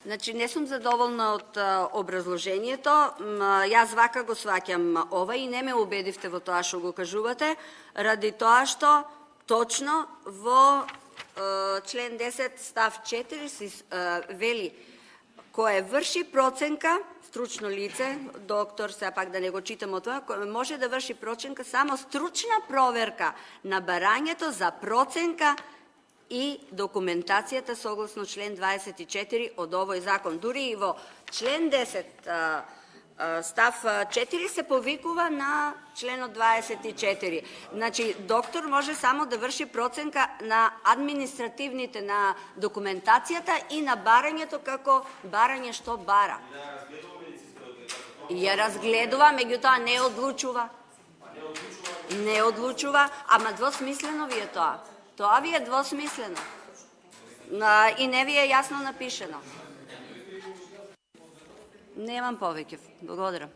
Значи, не сум задоволна од образложението. Јас вака го сваќам ова и не ме убедивте во тоа што го кажувате, ради тоа што точно во член 10 став 4 се вели кое врши проценка, стручно лице, доктор, сега пак да не го читам од тоа, може да врши проценка само стручна проверка на барањето за проценка и документацијата согласно член 24 од овој закон. Дури и во член 10 став 4 се повикува на членот 24. Значи, доктор може само да врши проценка на административните, на документацијата и на барањето како барање што бара. Ја разгледува, меѓутоа не одлучува. Не одлучува, ама двосмислено ви е тоа. Тоа ви е двосмислено. И не ви е јасно напишено. Немам повеќе. Благодарам.